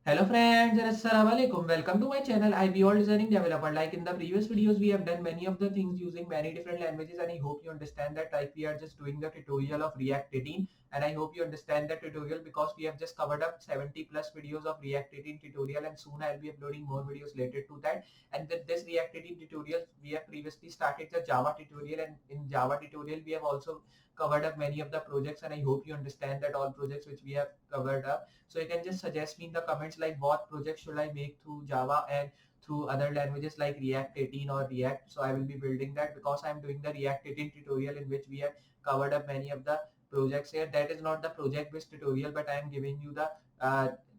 Hello friends and assalamu alaikum. Welcome to my channel Iballdesigningdeveloper. Like in the previous videos, we have done many of the things using many different languages, and I hope you understand that. Like we are just doing the tutorial of React 18, and I hope you understand the tutorial because we have just covered up 70 plus videos of React 18 tutorial, and soon I'll be uploading more videos related to that. And with this React 18 tutorial, we have previously started the Java tutorial, and in Java tutorial we have also covered up many of the projects, and I hope you understand that all projects which we have covered up. So you can just suggest me in the comments like what project should I make through Java and through other languages like React 18 or React. So I will be building that because I'm doing the React 18 tutorial in which we have covered up many of the projects here. That is not the project based tutorial, but I am giving you the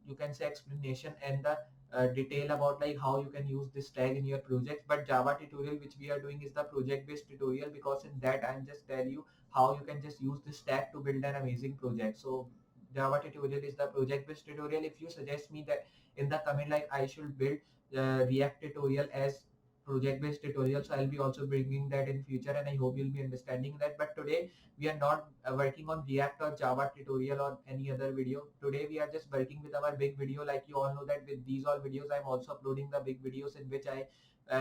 you can say explanation and the detail about like how you can use this tag in your project. But Java tutorial which we are doing is the project based tutorial, because in that I'm just tell you how you can just use this tag to build an amazing project. So Java tutorial is the project based tutorial. If you suggest me that in the comment like I should build React tutorial as project based tutorial, so I'll be also bringing that in future, and I hope you'll be understanding that. But today we are not working on React or Java tutorial or any other video. Today we are just working with our big video. Like you all know that with these all videos I'm also uploading the big videos in which I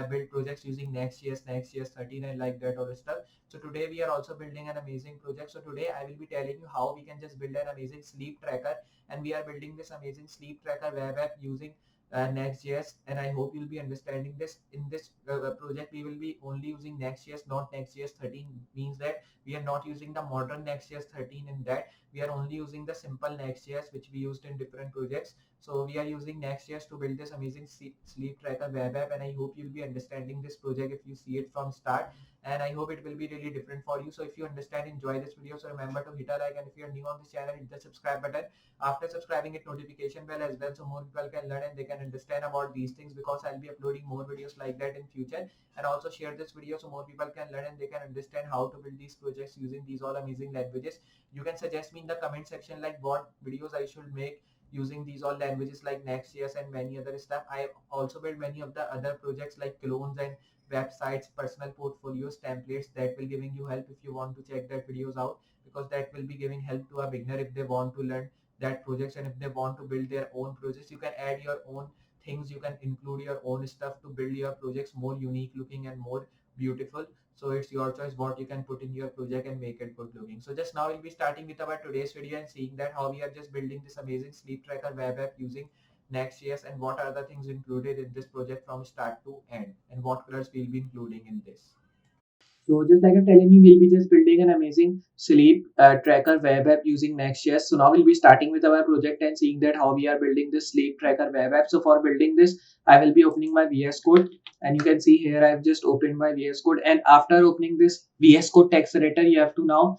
build projects using Next.js 13 and like that all stuff. So today we are also building an amazing project. So today I will be telling you how we can just build an amazing sleep tracker, and we are building this amazing sleep tracker web app using Next.js, and I hope you'll be understanding this. In this project we will be only using Next.js, not Next.js 13. Means that we are not using the modern Next.js 13. In that we are only using the simple Next.js which we used in different projects. So we are using Next.js to build this amazing sleep tracker web app, and I hope you'll be understanding this project if you see it from start, and I hope it will be really different for you. So if you understand, enjoy this video, so remember to hit a like, and if you are new on this channel, hit the subscribe button. After subscribing, hit notification bell as well, so more people can learn and they can understand about these things, because I'll be uploading more videos like that in future. And also share this video so more people can learn and they can understand how to build these projects using these all amazing languages. You can suggest me in the comment section like what videos I should make using these all languages like Next.js and many other stuff. I also build many of the other projects like clones and websites, personal portfolios, templates that will giving you help if you want to check that videos out, because that will be giving help to a beginner if they want to learn that projects, and if they want to build their own projects, you can add your own things, you can include your own stuff to build your projects more unique looking and more beautiful. So it's your choice what you can put in your project and make it good looking. So just now we'll be starting with our today's video and seeing that how we are just building this amazing sleep tracker web app using Next.js, and what are the things included in this project from start to end, and what colors we'll be including in this. So just like I'm telling you, we'll be just building an amazing sleep tracker web app using Next.js. So now we'll be starting with our project and seeing that how we are building this sleep tracker web app. So for building this, I will be opening my VS Code, and you can see here I've just opened my VS Code. And after opening this VS Code text editor, you have to now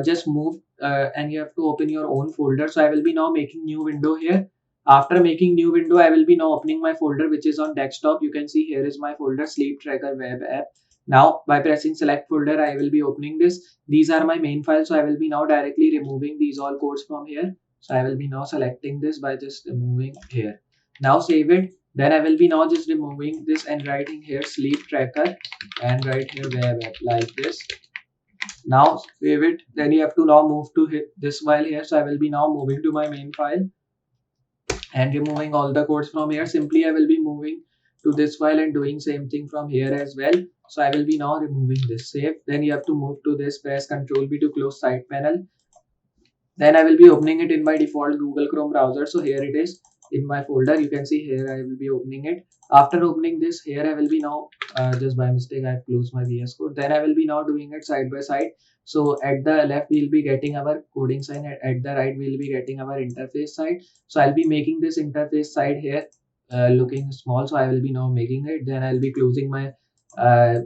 just move and you have to open your own folder. So I will be now making new window here. After making new window, I will be now opening my folder which is on desktop. You can see here is my folder sleep tracker web app. Now by pressing select folder, I will be opening this. These are my main files. So I will be now directly removing these all codes from here. So I will be now selecting this by just removing here. Now save it. Then I will be now just removing this and writing here sleep tracker and write here web app like this. Now save it. Then you have to now move to hit this file here. So I will be now moving to my main file and removing all the codes from here. Simply I will be moving to this file and doing same thing from here as well. So I will be now removing this. Save. Then you have to move to this, press Ctrl B to close side panel. Then I will be opening it in my default Google Chrome browser. So here it is in my folder. You can see here I will be opening it. After opening this, here I will be now just by mistake I have closed my VS Code. Then I will be now doing it side by side. So at the left we'll be getting our coding side, at the right we'll be getting our interface side. So I'll be making this interface side here looking small. So I will be now making it. Then I'll be closing my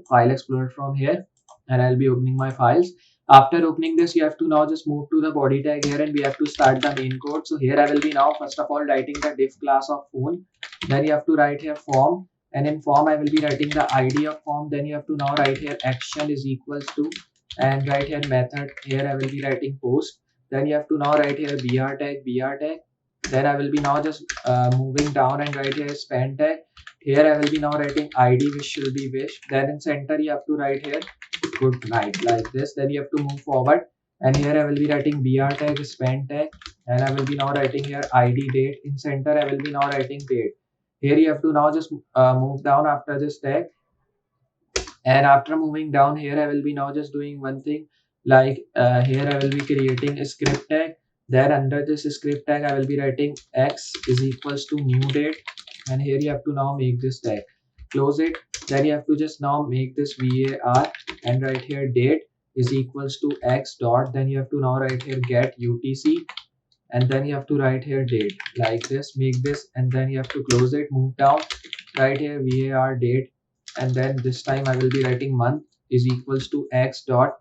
file explorer from here, and I'll be opening my files. After opening this, you have to now just move to the body tag here, and we have to start the main code. So here I will be now first of all writing the div class of phone. Then you have to write here form, and in form I will be writing the ID of form. Then you have to now write here action is equals to, and write here method. Here I will be writing post. Then you have to now write here br tag. Then I will be now just moving down and write here span tag. Here I will be now writing ID which should be wish. Then in center you have to write here good night like this. Then you have to move forward and here I will be writing br tag, span tag, and I will be now writing here id date. In center I will be now writing date. Here you have to now just move down after this tag, and after moving down here I will be now just doing one thing, like here I will be creating a script tag. Then under this script tag I will be writing x is equals to new date, and here you have to now make this tag, close it. Then you have to just now make this var and write here date is equals to x dot. Then you have to now write here get utc, and then you have to write here date like this, make this, and then you have to close it, move down, write here var date, and then this time I will be writing month is equals to x dot,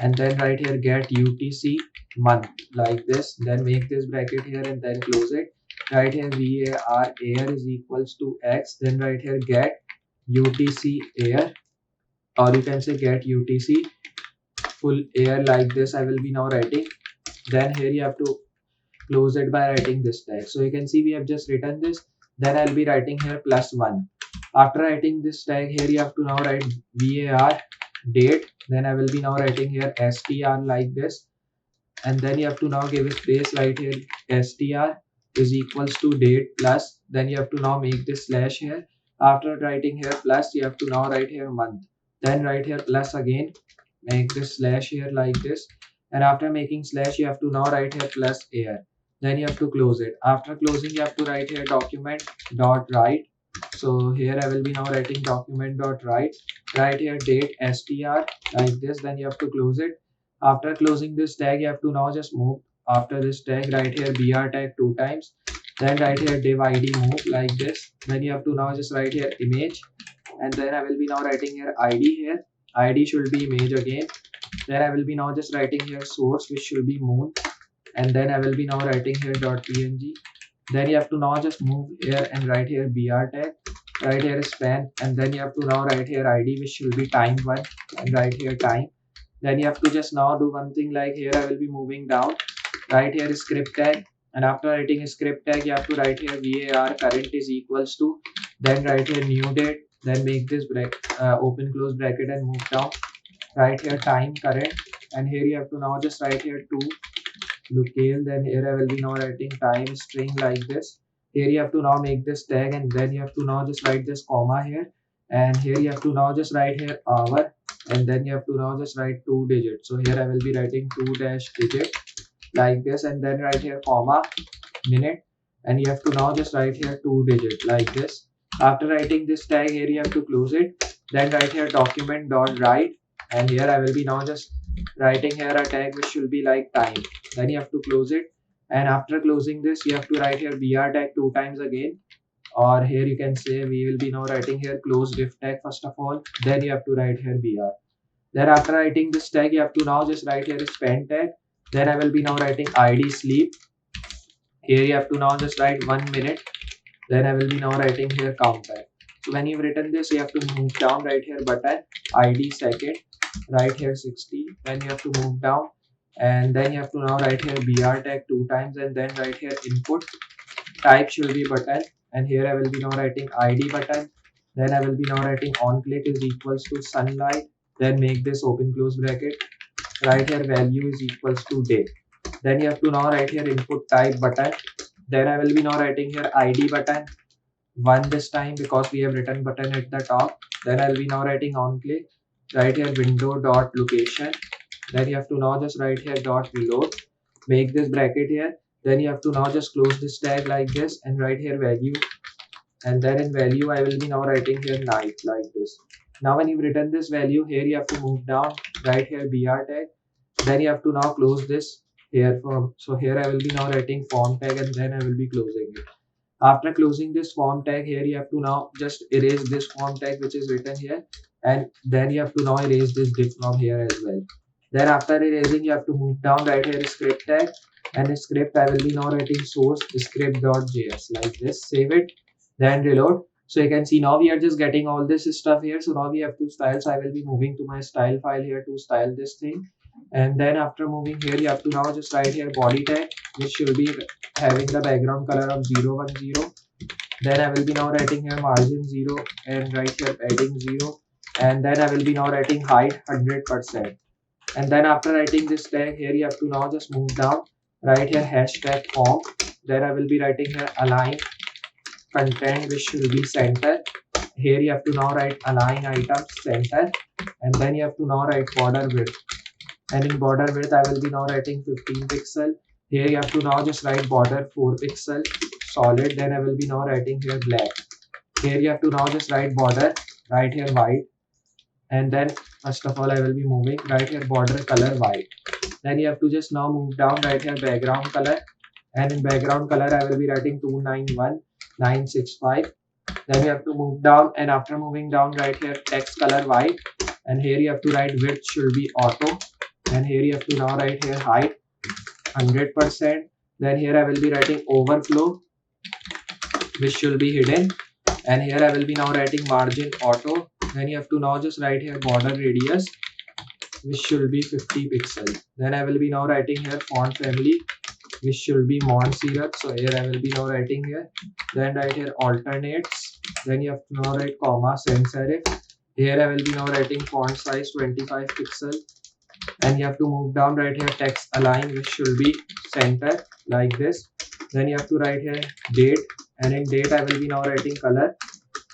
and then write here get utc month like this, then make this bracket here and then close it, write here var air is equals to x, then write here get utc air, or you can say get utc full air like this I will be now writing. Then here you have to close it by writing this tag. So you can see we have just written this. Then I'll be writing here +1. After writing this tag, here you have to now write var date. Then I will be now writing here str like this, and then you have to now give a space right here, str is equals to date plus, then you have to now make this slash here. After writing here plus, you have to now write here month, then write here plus again, make this slash here like this, and after making slash you have to now write here plus air, then you have to close it. After closing you have to write here document dot write. So here I will be now writing document dot write here date str like this, then you have to close it. After closing this tag, you have to now just move. After this tag, write here br tag 2 times. Then write here div id move like this. Then you have to now just write here image. And then I will be now writing here id here. Id should be image again. Then I will be now just writing here source, which should be moon. And then I will be now writing here .png. Then you have to now just move here and write here br tag. Write here span. And then you have to now write here id, which should be time1. And write here time. Then you have to just now do one thing, like here I will be moving down, write here script tag, and after writing a script tag you have to write here var current is equals to, then write here new date, then make this open close bracket and move down, write here time current, and here you have to now just write here to locale. Then here I will be now writing time string like this. Here you have to now make this tag, and then you have to now just write this comma here, and here you have to now just write here hour, and then you have to now just write 2 digits. So here I will be writing 2 dash digit like this, and then write here comma minute, and you have to now just write here 2 digit like this. After writing this tag, here you have to close it, then write here document dot write, and here I will be now just writing here a tag which should be like time. Then you have to close it, and after closing this you have to write here br tag 2 times again, or here you can say we will be now writing here close div tag first of all, then you have to write here br. Then after writing this tag you have to now just write here span tag. Then I will be now writing id sleep. Here you have to now just write 1 minute. Then I will be now writing here count tag. So when you've written this, you have to move down, right here button id second, right here 60. Then you have to move down, and then you have to now write here br tag 2 times, and then write here input type should be button, and here I will be now writing id button. Then I will be now writing on click is equals to sunlight. Then make this open close bracket, write here value is equals to day. Then you have to now write here input type button. Then I will be now writing here id button 1 this time because we have written button at the top. Then I'll be now writing on click, write here window dot location. Then you have to now just write here dot reload, make this bracket here. Then you have to now just close this tag like this and write here value, and then in value I will be now writing here night like this. Now when you've written this value, here you have to move down, write here br tag. Then you have to now close this here from, so here I will be now writing form tag, and then I will be closing it. After closing this form tag, here you have to now just erase this form tag which is written here, and then you have to now erase this div from here as well. Then after erasing, you have to move down, right here script tag, and in script I will be now writing source script.js like this. Save it, then reload. So you can see now we are just getting all this stuff here. So now we have two styles. I will be moving to my style file here to style this thing, and then after moving here, you have to now just write here body tag, which should be having the background color of 010. Then I will be now writing here margin 0 and right here padding 0, and then I will be now writing height 100%. And then after writing this tag here, you have to now just move down, write here hashtag form. Then I will be writing here align content which should be center. Here you have to now write align items center, and then you have to now write border width. And in border width I will be now writing 15 pixel. Here you have to now just write border 4 pixel solid. Then I will be now writing here black. Here you have to now just write border, write here white, and then first of all I will be moving, right here border color white. Then you have to just now move down, right here background color, and in background color I will be writing 291965. Then you have to move down, and after moving down, right here text color white, and here you have to write width should be auto, and here you have to now write here height 100%. Then here I will be writing overflow which should be hidden, and here I will be now writing margin auto. Then you have to now just write here border radius which should be 50 pixel. Then I will be now writing here font family which should be Mont Serif. So here I will be now writing here. Then write here alternates. Then you have to now write comma sans serif. Here I will be now writing font size 25 pixel. And you have to move down, right here text align which should be center like this. Then you have to write here date, and in date I will be now writing color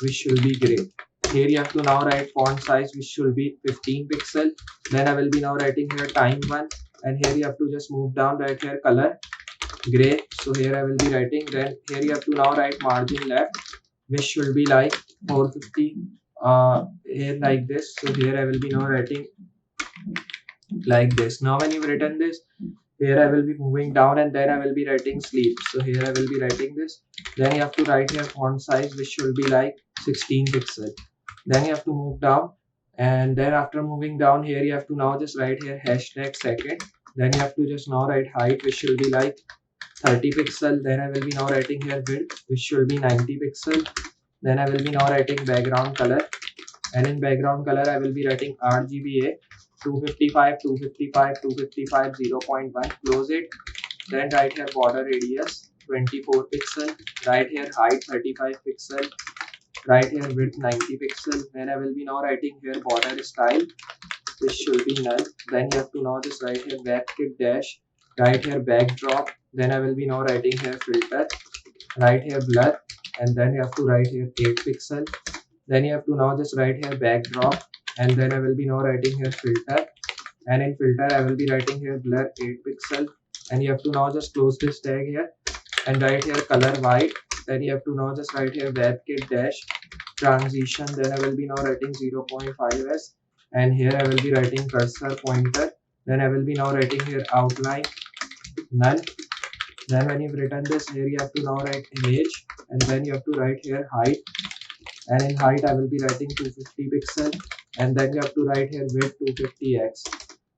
which should be gray. Here you have to now write font size which should be 15 pixel. Then I will be now writing here time 1, and here you have to just move down, right here color gray. So here I will be writing. Then here you have to now write margin left which should be like 450 here like this. So here I will be now writing like this. Now when you've written this, here I will be moving down, and then I will be writing sleep. So here I will be writing this. Then you have to write here font size which should be like 16 pixel. Then you have to move down, and then after moving down, here you have to now just write here hashtag second. Then you have to just now write height which should be like 30 pixel. Then I will be now writing here width which should be 90 pixel. Then I will be now writing background color, and in background color I will be writing RGBA 255 255 255 0.1. Close it. Then write here border radius 24 pixel, write here height 35 pixel, write here width 90 pixel. Then I will be now writing here border style which should be null. Then you have to now just write here WebKit dash, write here backdrop. Then I will be now writing here filter, write here blur, and then you have to write here 8 pixel. Then you have to now just write here backdrop, and then I will be now writing here filter, and in filter I will be writing here blur 8 pixel. And you have to now just close this tag here and write here color white. Then you have to now just write here WebKit dash transition. Then I will be now writing 0.5s, and here I will be writing cursor pointer. Then I will be now writing here outline null. Then when you've written this, here you have to now write image, and then you have to write here height, and in height I will be writing 250 pixel, and then you have to write here width 250x.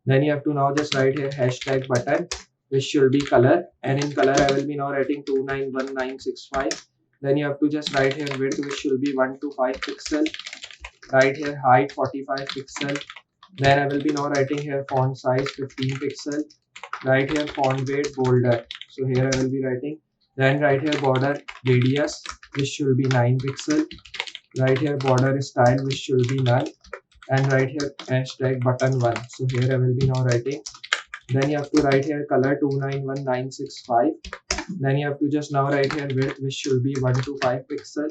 Then you have to now just write here hashtag button which should be color, and in color I will be now writing 291965. Then you have to just write here width which should be 125 pixel, write here height 45 pixel. Then I will be now writing here font size 15 pixel, write here font weight bolder. So here I will be writing. Then write here border radius which should be 9 pixel, write here border style which should be null, and write here hashtag button 1. So here I will be now writing. Then you have to write here color 291965. Then you have to just now write here width which should be 125 pixel,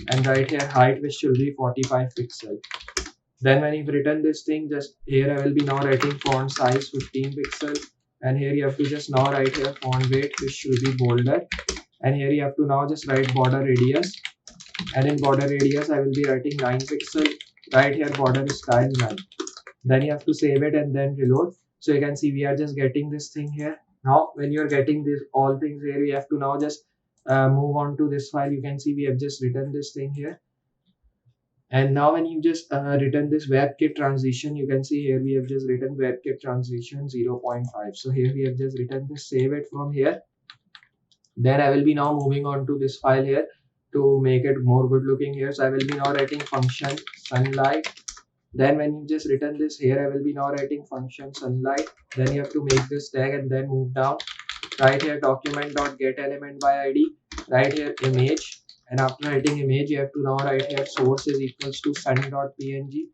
and write here height which should be 45 pixel. Then when you've written this thing, just here I will be now writing font size 15 pixel, and here you have to just now write here font weight which should be bolder, and here you have to now just write border radius, and in border radius I will be writing 9 pixel, right here border style null. Then you have to save it and then reload. So you can see we are just getting this thing here. Now when you are getting this all things here, you have to now just move on to this file. You can see we have just written this thing here. And now when you just written this WebKit transition, you can see here we have just written WebKit transition 0.5. So here we have just written this, save it from here. Then I will be now moving on to this file here to make it more good looking here. So I will be now writing function sunlight. Then when you just written this here, I will be now writing function sunlight. Then you have to make this tag and then move down. Right here document.getElementById. Right here image. And after writing image, you have to now write here source is equals to sun.png.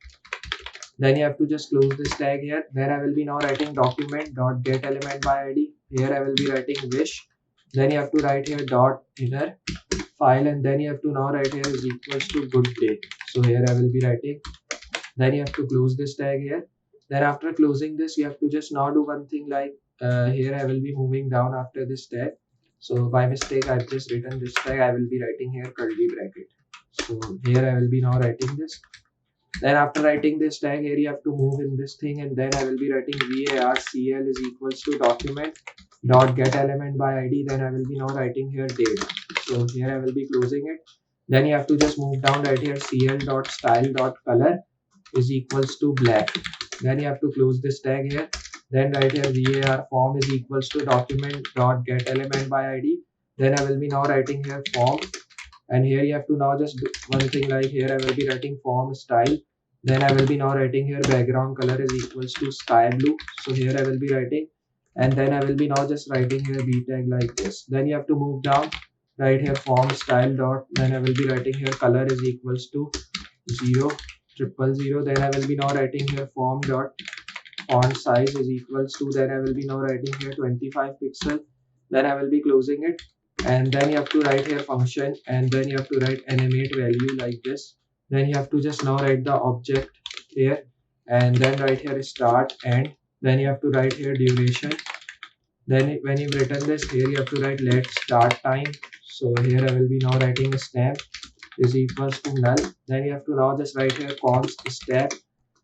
Then you have to just close this tag here. Then I will be now writing document.getElementById. Here I will be writing wish. Then you have to write here dot inner file, and then you have to now write here is equals to good day. So here I will be writing. Then you have to close this tag here. Then after closing this, you have to just now do one thing like here I will be moving down after this tag. So by mistake I've just written this tag. I will be writing here curly bracket. So here I will be now writing this. Then after writing this tag here, you have to move in this thing, and then I will be writing varcl is equals to document dot get element by id. Then I will be now writing here date. So here I will be closing it. Then you have to just move down right here cl dot style dot color is equals to black. Then you have to close this tag here. Then right here var form is equals to document dot get element by id. Then I will be now writing here form, and here you have to now just do one thing like here I will be writing form style. Then I will be now writing here background color is equals to sky blue. So here I will be writing, and then I will be now just writing here b tag like this. Then you have to move down right here form style dot, then I will be writing here color is equals to 0 0 0. Then I will be now writing here form dot font size is equals to, then I will be now writing here 25 pixel. Then I will be closing it, and then you have to write here function, and then you have to write animate value like this. Then you have to just now write the object here, and then write here start end. Then you have to write here duration. Then when you've written this here, you have to write let start time. So here I will be now writing a stamp is equals to null. Then you have to now just write here const step,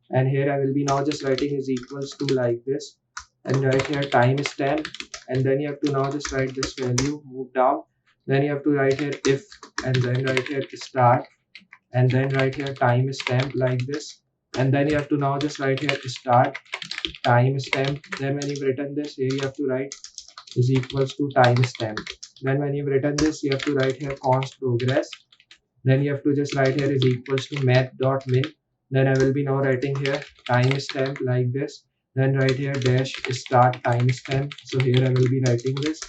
and here I will be now just writing is equals to like this, and write here timestamp, and then you have to now just write this value, move down. Then you have to write here if, and then write here start, and then write here timestamp like this, and then you have to now just write here start timestamp. Then when you've written this here, you have to write is equals to timestamp. Then when you've written this, you have to write here const progress. Then you have to just write here is equals to math.min. Then I will be now writing here timestamp like this. Then write here dash start timestamp. So here I will be writing this.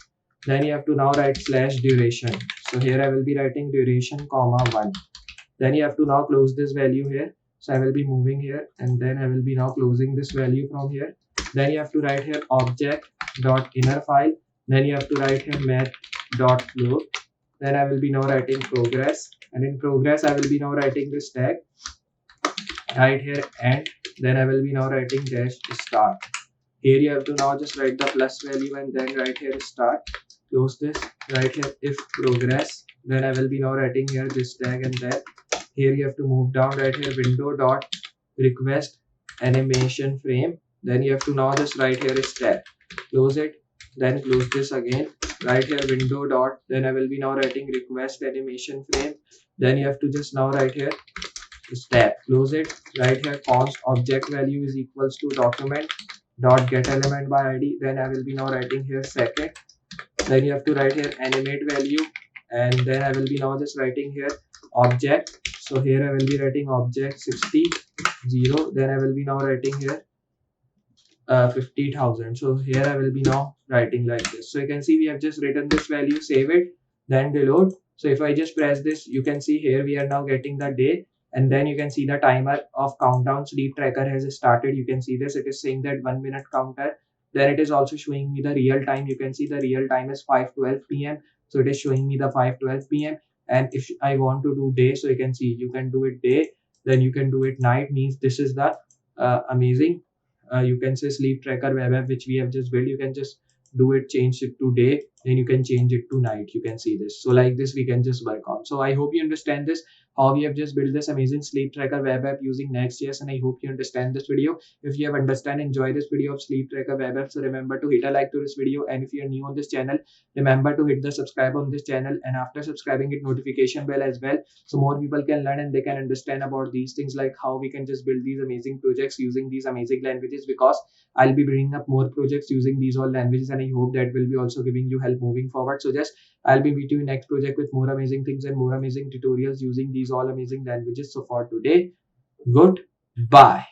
Then you have to now write slash duration. So here I will be writing duration comma 1. Then you have to now close this value here. So I will be moving here, and then I will be now closing this value from here. Then you have to write here object dot inner file. Then you have to write here math dot float. Then I will be now writing progress, and in progress I will be now writing this tag right here, and then I will be now writing dash start. Here you have to now just write the plus value, and then right here start. Close this. Right here if progress. Then I will be now writing here this tag, and then here you have to move down right here window dot request animation frame. Then you have to now just write here step. Close it. Then close this again. Right here window dot. Then I will be now writing request animation frame. Then you have to just now write here step. Close it. Right here const object value is equals to document dot get element by id. Then I will be now writing here second. Then you have to write here animate value, and then I will be now just writing here object. So here I will be writing object 60 0. Then I will be now writing here 50,000. So here I will be now writing like this. So you can see we have just written this value, save it, then reload. So if I just press this, you can see here we are now getting the day, and then you can see the timer of countdown sleep tracker has started. You can see this, it is saying that 1 minute counter. Then it is also showing me the real time. You can see the real time is 5:12 p.m. So it is showing me the 5:12 p.m. And if I want to do day, so you can see you can do it day, then you can do it night. Means this is the amazing you can say sleep tracker web app which we have just built. You can just do it, change it to day, then you can change it to night. You can see this. So like this we can just work on. So I hope you understand this, how we have just built this amazing sleep tracker web app using Next.js, and I hope you understand this video. If you have enjoy this video of sleep tracker web app, so remember to hit a like to this video, and if you are new on this channel, remember to hit the subscribe on this channel, and after subscribing hit notification bell as well, so more people can learn and they can understand about these things, like how we can just build these amazing projects using these amazing languages, because I'll be bringing up more projects using these all languages, and I hope that will be also giving you help moving forward. So just I'll be meeting you in next project with more amazing things and more amazing tutorials using these all amazing languages. So for today, goodbye.